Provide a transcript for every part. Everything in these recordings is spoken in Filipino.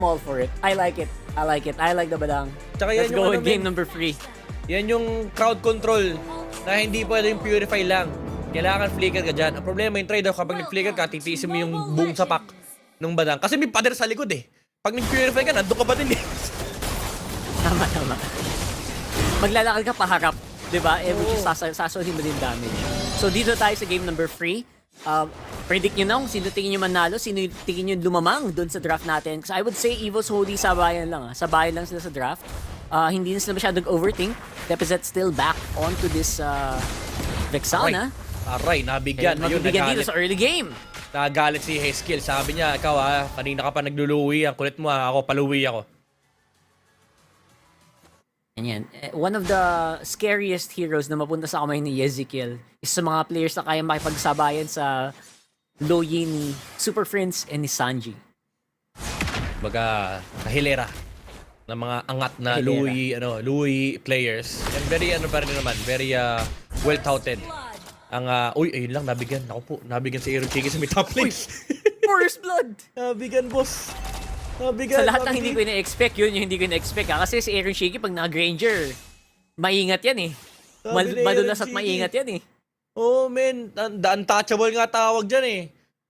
all for it. I like it. I like it. I like the badang. Tsaka yan Let's yung go ano, with game men. number 3. Yan yung crowd control na hindi pwede yung purify lang. Kailangan flicker ka dyan. Ang problema yung trade-off, kapag nag-flicker ka, titiisin mo yung buong sapak ng badang. Kasi may pader sa likod eh. Pag nag-purify ka, nandun ka pa din eh. Tama, tama. Maglalakad ka paharap, di ba? Which is sasahin mo din damage. So dito tayo sa game number 3. Predict nyo na kung sino tingin nyo manalo, sino tingin nyo lumamang doon sa draft natin. Because I would say Evo's Holy sabayan lang. Sabayan lang sila sa draft. Hindi na sila masyadong overthink. Deposit still back onto this Vexana. Aray, nabigyan. Ayun, Magbibigyan dito sa early game. Nagalit si Haskill. Sabi niya, ikaw kanina ka pa nagluluwi. Ang kulit mo ako paluwi ako. Yan. One of the scariest heroes na mapunta sa kamay ni Ezekiel is sa mga players na kaya makipagsabayan sa Loyi ni Super Friends and ni Sanji. Baga, kahilera ng mga angat na Louis players. And very pa rin naman, very well touted. Ang uy, ayun lang, nabigyan. Ako po, nabigyan si Aaron Chiki sa may top lane. First blood! Nabigyan, boss. Nabigyan. Sa lahat ng hindi ko ina-expect, yun yung hindi ko ina-expect. Kasi si Aaron Shiki, pag nag-Granger, maingat yan eh. Madulas at maingat yan eh. Oh, man. The untouchable nga tawag dyan eh.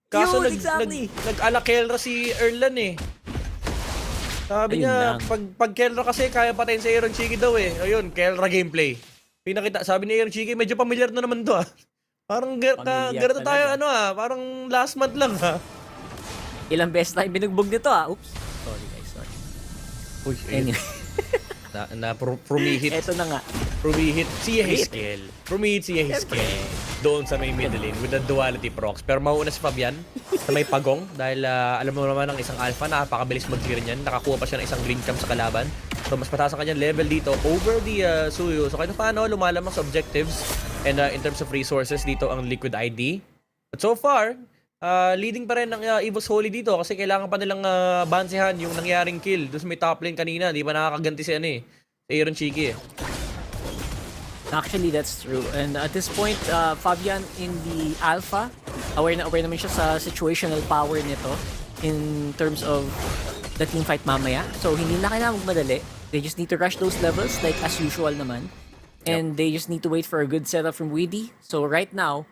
Kaso Yun, exactly. nag-ala-Kelra si Erlan eh. Sabi Ayun niya, lang. pag Kelra kasi, kaya patayin si Aaron Chiki daw eh. Ayun, Kelra gameplay. Pinakita, sabi ni Aaron Chiki, medyo familiar na naman to ah. Parang ganito tayo, talaga. parang last month lang Ilang beses tayo binugbog nito ah. Oops. Sorry guys, sorry. Uy, ayun. Anyway. Prumihit. Eto na nga. Prumihit si Haskill. Prumihit si Haskill. Doon sa may middle lane with the duality procs. Pero mauuna si Fabian sa may pagong dahil alam mo naman ng isang alpha, napakabilis mag-clear niyan. Nakakuha pa siya ng isang green camp sa kalaban. So mas mataas ang kanyang level dito over the Suyo. So kahit paano lumalamang sa objectives and in terms of resources dito ang Liquid ID. But so far, leading pa rin ng Evo's Holy dito kasi kailangan pa nilang bansehan yung nangyaring kill doon sa may top lane kanina. Di pa nakakaganti si si Aaron Chiki eh. Actually, that's true. And at this point, Fabian in the alpha, aware naman siya sa situational power nito in terms of the team fight mamaya. So, hindi na kailangan magmadali. They just need to rush those levels like as usual naman. And they just need to wait for a good setup from Weedy. So, right now,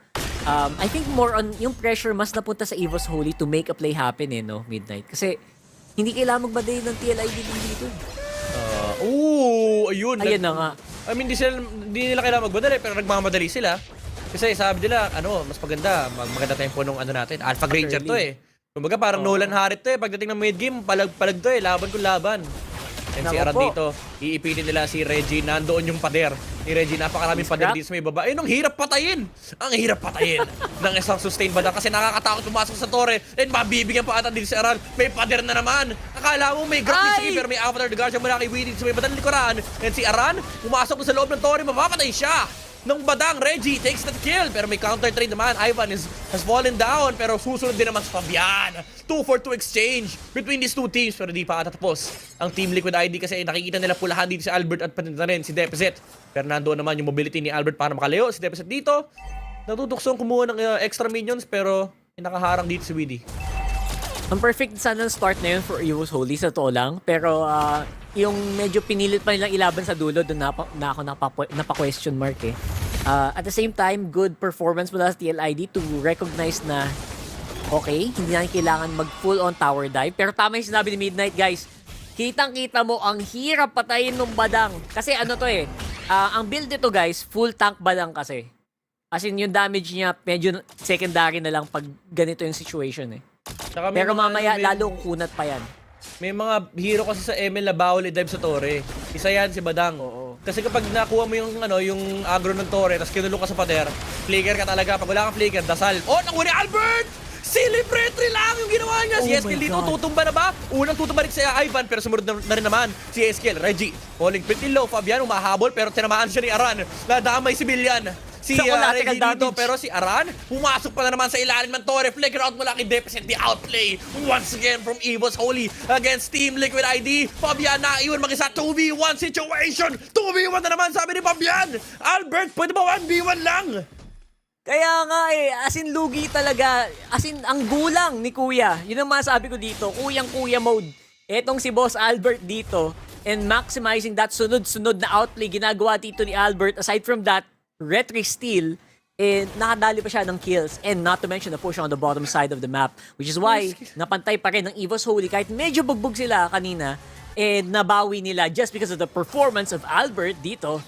I think more on yung pressure mas napunta sa Evo's Holy to make a play happen no, Midnight. Kasi, hindi kailangan magmadali ng TLID din dito. Ayun. Ayan na nga. I mean, di nila kailangan magmadali, pero nagmamadali sila. Kasi sabi nila, mas maganda tempo nung natin. Alpha Granger to eh. Kumbaga parang Nolan Harrit to eh. Pagdating ng mid-game, palag to eh. Laban kung laban. And si Aran dito, iipitin nila si Reggie. Nandoon yung pader. Ni Reggie, napakaraming pader dito sa may baba. Ayun, ang hirap patayin. Ang hirap patayin ng isang sustain badang kasi nakakatakot pumasok sa torre. And mabibigyan pa ata dito si Aran. May pader na naman. Akala mo may grab din pero may after the guard siya mula kay Weedy sa may badang likuran. And si Aran, pumasok sa loob ng torre, mapapatay siya. Nung badang, Reggie takes that kill. Pero may counter trade naman. Ivan has fallen down. Pero susunod din naman sa Fabian. 2-for-2 exchange between these two teams. Pero di pa tatapos ang Team Liquid ID kasi nakikita nila pulahan dito si Albert at pati na rin si Deposit. Pero nandoon naman yung mobility ni Albert para makalayo. Si Deposit dito, natutuksong kumuha ng extra minions pero nakaharang dito si Weedy. Ang perfect sana start na yun for Evo's Holy sa totoo lang. Pero yung medyo pinilit pa nilang ilaban sa dulo, doon na ako napa-question mark eh. At the same time, good performance mula sa TLID to recognize na okay, hindi na kailangan mag-full on tower dive. Pero tama yung sinabi ni Midnight, guys. Kitang-kita mo ang hirap patayin ng badang. Kasi ano to eh, ang build nito guys, full tank badang kasi. As in yung damage niya, medyo secondary na lang pag ganito yung situation eh. Pero mamaya, lalo kukunat pa yan. May mga hero kasi sa ML na bawal i-dive sa torre. Isa yan si Badang. Oo. Kasi kapag nakuha mo yung yung agro ng torre, tapos kinulong ka sa pader, flicker ka talaga. Pag wala kang flicker, dasal. Oh, nakuha ni Albert! Celebratory lang yung ginawa niya. Si Eskiel dito, tutumba na ba? Unang tutumba rin si Ivan, pero sumunod na rin naman si Eskiel. Reggie, falling pretty low. Fabian, umahabol, pero tinamaan siya ni Aran. Nadamay si Billian. Si Reggie dito, pero si Aran, pumasok pa na naman sa ilalim ng torre. Flicker out mula kay Deposit, the outplay. Once again from Evo's Holy against Team Liquid ID. Fabian naiwan mag-isa, 2v1 situation. 2v1 na naman, sabi ni Fabian. Albert, pwede ba 1v1 lang? Kaya nga eh, as in lugi talaga. As in, ang gulang ni Kuya. Yun ang masabi ko dito, kuyang-kuya mode. Etong si Boss Albert dito and maximizing that sunod-sunod na outplay ginagawa dito ni Albert. Aside from that, retry steal, and nakadali pa siya ng kills. And not to mention the push on the bottom side of the map, which is why napantay pa rin ng Evo's Holy kahit medyo bugbog sila kanina, and nabawi nila just because of the performance of Albert dito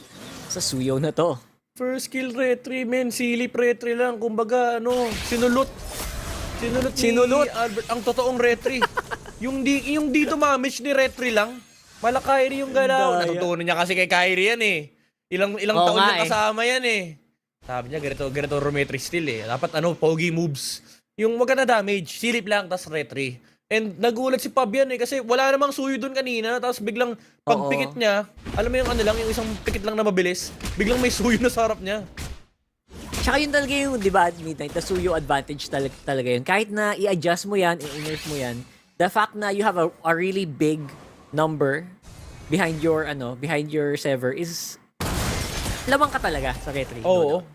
sa suyo na to. First kill retry, men. Silip retry lang. Kumbaga, sinulot. Sinulot ni Albert ang totoong retry. yung dito mamage ni retry lang. Mala Kyrie yung galaw. Daya. Natutunan niya kasi kay Kyrie yan eh. Ilang Oo taon nga niya eh. kasama yan eh. Sabi niya, ganito Rometry still eh. Dapat pogi moves. Yung maganda damage, silip lang, tas retry. And nagulat si Fabian eh, kasi wala namang suyo dun kanina, tapos biglang pagpikit niya, alam mo yung yung isang pikit lang na mabilis, biglang may suyo na sa harap niya. Tsaka yun talaga yung, di ba, Midnight, the suyo advantage talaga yun. Kahit na i-adjust mo yan, i-nerf mo yan, the fact na you have a really big number behind your server is lamang ka talaga sa retry. Oo.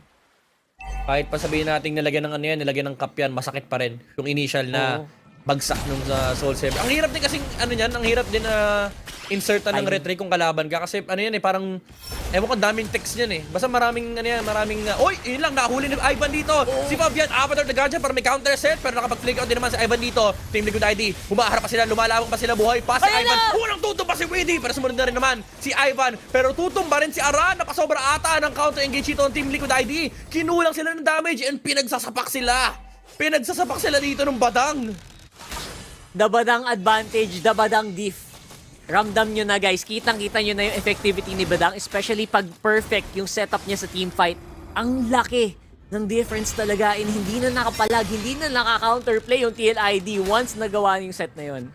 Kahit pa sabihin natin nilagyan ng cap yan, masakit pa rin. Yung initial na bagsak nung sa Soul Saver. Ang hirap din kasing ang hirap din na insertan ng retry kung kalaban ka kasi parang ewan ko daming text niyan eh. Basta maraming oy, yun lang nahuli ni Ivan dito. Si Fabian apat na gadget para may counter set pero nakapag-flick out din naman si Ivan dito. Team Liquid ID, humaharap pa sila, lumalabang pa sila, buhay pa si Ivan. Unang tutumba si Widdy pero sumunod na rin naman si Ivan pero tutumba rin si Aran. Napasobra ata ng counter engage ito ng Team Liquid ID. Kinulang sila ng damage and pinagsasapak sila. Pinagsasapak sila dito ng badang. The Badang advantage, the Badang diff. Ramdam nyo na guys, kitang-kita nyo na yung effectivity ni Badang, especially pag perfect yung setup niya sa teamfight. Ang laki ng difference talaga and hindi na nakapalag, hindi na naka-counterplay yung TLID once nagawa yung set na yun.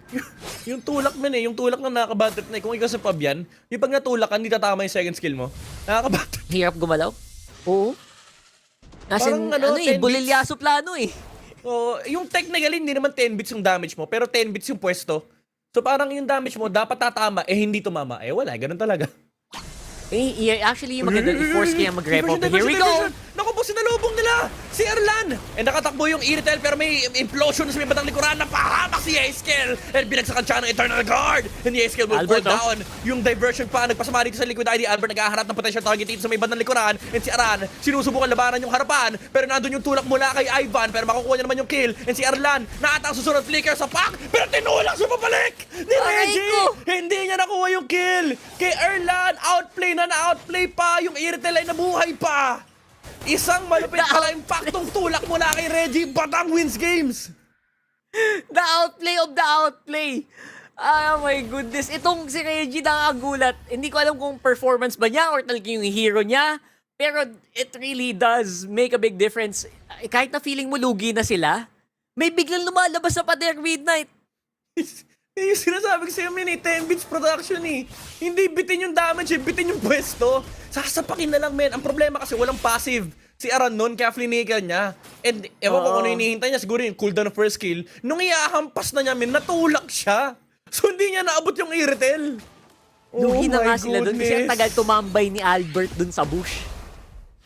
Yung tulak yung tulak na nakaka-bad trip na kung ikaw sa Fabian, yung pag natulak ka, hindi tatama yung second skill mo. Nakaka-bad trip. Hirap gumalaw? Oo. As in, Parang 10 bulilyaso plano eh. So, yung technically, hindi naman 10 bits yung damage mo, pero 10 bits yung pwesto. So, parang yung damage mo, dapat tatama, hindi tumama. Wala, ganun talaga. Actually, yung maganda, i-force kaya mag-repo. Here we go! Naku po, sinalubong nila! Si Erlan! Nakatakbo yung Iritel, pero may implosion sa may batang likuran na pahamak si Yaeskel! And binagsakan siya ng Eternal Guard! And Yaeskel will fall down. Yung diversion pa, nagpasama dito sa Liquid ID. Albert naghaharap ng potential target dito sa may batang likuran. And si Aran, sinusubukan labanan yung harapan. Pero nandun yung tulak mula kay Ivan, pero makukuha niya naman yung kill. And si Erlan, naatang susunod flicker sa pack, pero tinulak siya papalik! Ni Reggie! Hindi niya nakuha yung kill! Kay Erlan, outplay pa! Yung Iritel ay nabuhay pa! Isang malupit pala impaktong tulak mula kay Reggie, Badang wins games! The outplay of the outplay! Oh my goodness. Itong si Reggie nakakagulat. Hindi ko alam kung performance ba niya or talaga yung hero niya. Pero it really does make a big difference. Kahit na feeling mo lugi na sila, may biglang lumalabas sa pader Midnight. Yung sinasabi ko sa'yo, 10 bits production eh. Hindi bitin yung damage bitin yung pwesto. Sasapakin na lang, men. Ang problema kasi walang passive. Si Aran nun, kaya flinikan niya. And ewan ko kung ano hinihintay niya, siguro yung cooldown of first kill. Nung iahampas na niya, men, natulak siya. So hindi niya naabot yung Iritel. Lugi na nga sila dun kasi ang tagal tumambay ni Albert dun sa bush.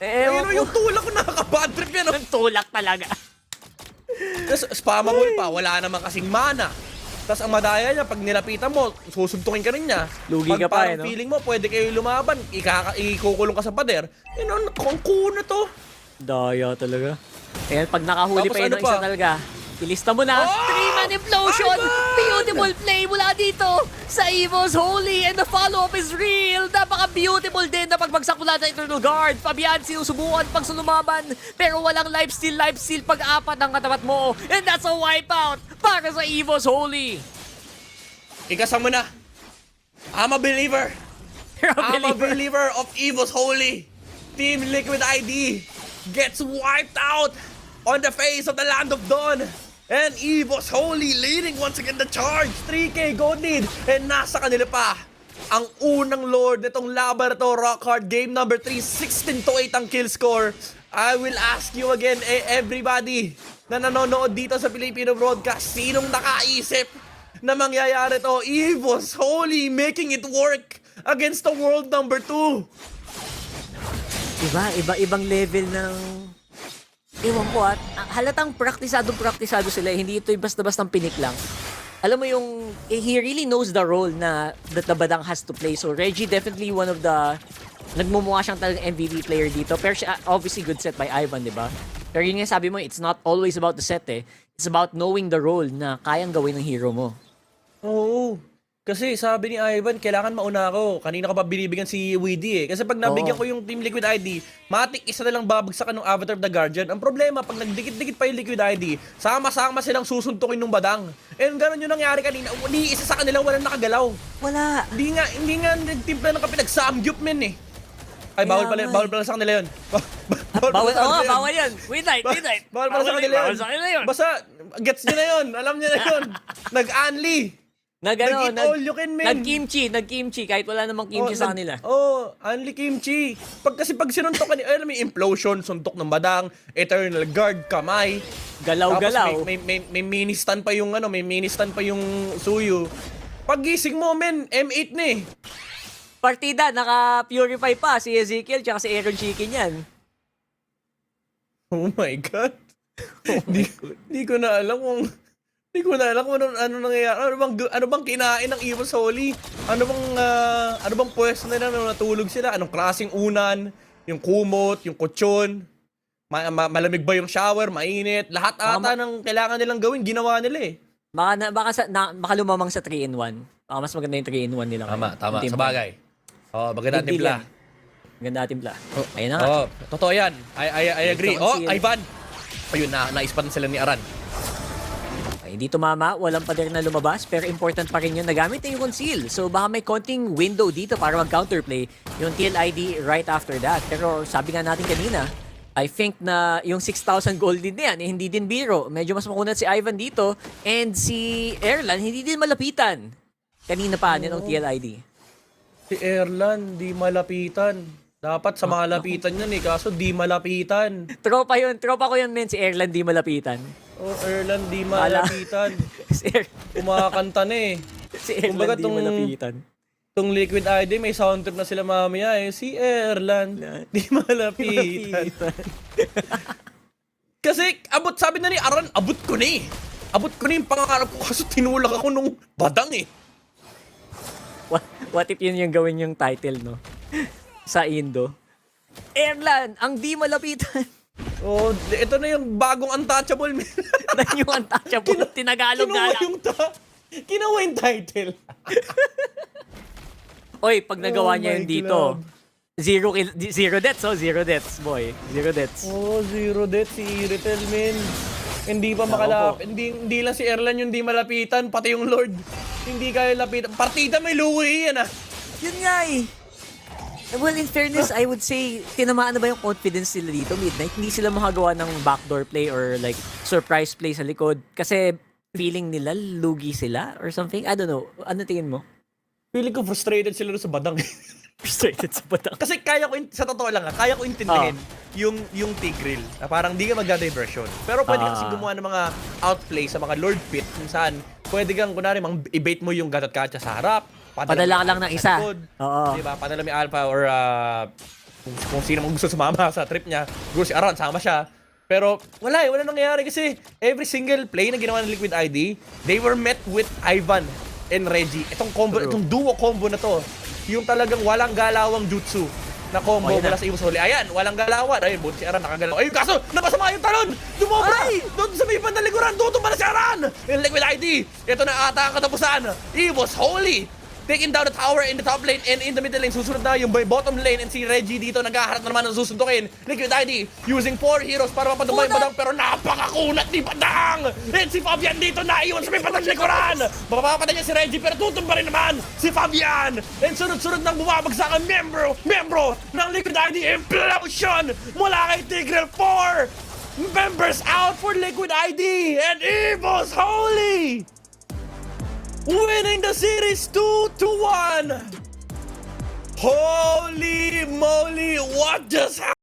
Ayun, yung tulak ko nakaka-bad trip yan. Ang tulak talaga. Tapos spammable pa, wala naman kasing mana. Tapos ang madaya niya, pag nilapitan mo, susubtukin ka rin niya. Lugi pag ka pa parang feeling mo, pwede kayo lumaban, ikukulong ka sa pader. Ang kuna to. Daya talaga. Ayan, pag nakahuli Tapos pa yun ano ng isa pa? talaga, ilista mo na. 3-man implosion! Beautiful play mula dito sa Evo's Holy and the follow-up is real. Napaka-beautiful din na pagbagsak mula ng Eternal Guard. Fabian sinusubukan pag sulumaban pero walang lifesteal pag-apat ang katapat mo. And that's a wipeout para sa Evo's Holy. Ikasa mo na. I'm a believer. I'm a believer of Evo's Holy. Team Liquid ID gets wiped out on the face of the Land of Dawn. And Evo's Holy leading once again the charge. 3K gold lead. And nasa kanila pa ang unang lord nitong laban na to. Rock Hard game number 3. 16-8 ang kill score. I will ask you again, everybody na nanonood dito sa Filipino broadcast, sinong nakaisip na mangyayari to? Evo's Holy making it work against the world number 2. Ibang level ng... Ewan ko halatang praktisado sila. Hindi ito basta-bastang pinik lang. alam mo yung, he really knows the role that the Badang has to play. So Reggie definitely one of the, nagmumukha siyang talagang MVP player dito. Pero siya, obviously good set by Ivan, di ba? Pero yun nga sabi mo, it's not always about the set eh. It's about knowing the role na kayang gawin ng hero mo. Oo. Kasi sabi ni Ivan, kailangan mauna ako. Kanina ka pa binibigyan si Weedy eh. Kasi pag nabigyan ko yung Team Liquid ID, matik isa na lang babagsakan ng Avatar of the Guardian. Ang problema, pag nagdikit-dikit pa yung Liquid ID, sama-sama silang susuntukin ng Badang. And ganun yung nangyari kanina. Ni isa sa kanila walang nakagalaw. Wala. Hindi nga nagtimpla ng kapit, nagsamgyup men eh. Ay, bawal pala sa kanila yun. Bawal yan. Wait night. Bawal pala sa kanila yun. Bawal sa kanila yun. Basta, gets nyo na yun. Alam nyo na yun. Nag-unli. Nag-eat all you can, men. Nag-kimchi, kahit wala namang kimchi sa kanila. Unli kimchi. Kasi pag sinuntok ka, alam mo, implosion, suntok ng Badang, eternal guard, kamay. Galaw-galaw. Tapos may mini stun pa yung Suyu. Pag-gising mo, men, M8 na eh. Partida, naka-purify pa si Ezekiel tsaka si Aaron Chicken yan. Oh my God. Di ko na alam kung ano nangyayari. Ano bang kinain ng Evo's Holy? Ano bang pwesto nila nung natulog sila? Anong klaseng unan? Yung kumot, yung kutsyon? Malamig ba yung shower? Mainit? Lahat ata ng kailangan nilang gawin, ginawa nila eh. Baka lumamang sa 3-in-1. Baka mas maganda yung 3-in-1 nila. Tama. Sa bagay. Maganda timpla. Maganda timpla. Ayun na nga. Totoo yan. I agree. Conceal. Ivan. Ayun na, naispan sila ni Aran. Hindi tumama, walang pader na lumabas, pero important pa rin yun nagamit na yung conceal. So baka may konting window dito para mag-counterplay yung TLID right after that. Pero sabi nga natin kanina, I think na yung 6,000 gold din na yan, hindi din biro. Medyo mas makunat si Ivan dito, and si Erlan hindi din malapitan. Kanina pa nitong TLID. Si Erlan, di malapitan. Dapat sa malapitan yan eh, kaso di malapitan. Tropa ko yun men, si Erlan di malapitan. Erlan, di malapitan. Kumakanta na eh. Si Erlan di malapitan. Itong Liquid ID, may sound trip na sila mamaya eh. Si Erlan, di malapitan. Kasi, sabi na ni Aran, abot ko na eh. Abot ko na yung pangarap ko kaso tinulak ako nung Badang eh. What if yun yung gawin yung title, no? Sa Indo. Erlan, ang di malapitan. Ito na yung bagong untouchable. Yung untouchable, tinagalog na lang. Kinuha yung title. Oy, pag nagawa niya yun dito, zero deaths, boy. Zero deaths. Zero deaths, si Iritel, men. Hindi pa makalapit. Hindi lang si Erlan yung di malapitan, pati yung Lord. Hindi kaya lapitan. Partida may luwi yan ah. Yun nga eh. Well, in fairness, I would say, tinamaan na ba yung confidence nila dito, Midnight? Hindi sila makagawa ng backdoor play or like surprise play sa likod kasi feeling nila lugi sila or something? I don't know. Ano tingin mo? Feeling ko frustrated sila sa Badang. Frustrated sa Badang. Kasi sa totoo lang kaya ko intindihin yung Tigreal. Na parang di ka magda-diversion. Pero pwede kasi gumawa ng mga outplay sa mga Lord Pit kung saan pwede kang, kunwari, i-bait mo yung Gatot Kacha sa harap. Padala ka lang ng isa. Oo. Diba? Padala may Alpha or kung sino mang gusto sumama sa trip niya. Siguro si Aran, sama siya. Pero wala nangyayari kasi every single play na ginawa ng Liquid ID, they were met with Ivan and Reggie. Itong duo combo na to, yung talagang walang galawang jutsu na combo mula sa Evo's Holy. Ayan, walang galawan. Ayun, buti si Aran nakagalaw. Ayun, kaso, napasama yung talon! Dumobra! Doon sa may bandang likuran, doon pala si Aran! Yung Liquid ID, ito na ata ang katapusan. Evo's Holy! Taking down the tower in the top lane and in the middle lane. Susunod na yung bottom lane and si Reggie dito naghaharap na naman ng susuntukin. Liquid ID using 4 heroes para mapadumay yung Badang pero napakakunat ni Badang! And si Fabian dito naiwan sa may bandang likuran! Mapapatay niya si Reggie pero tutumba rin naman si Fabian! And sunod-sunod nang bumabagsak ang membro ng Liquid ID Implosion mula kay Tigreal. 4 members out for Liquid ID and Evo's Holy! Winning the series 2-1! Holy moly, what just happened?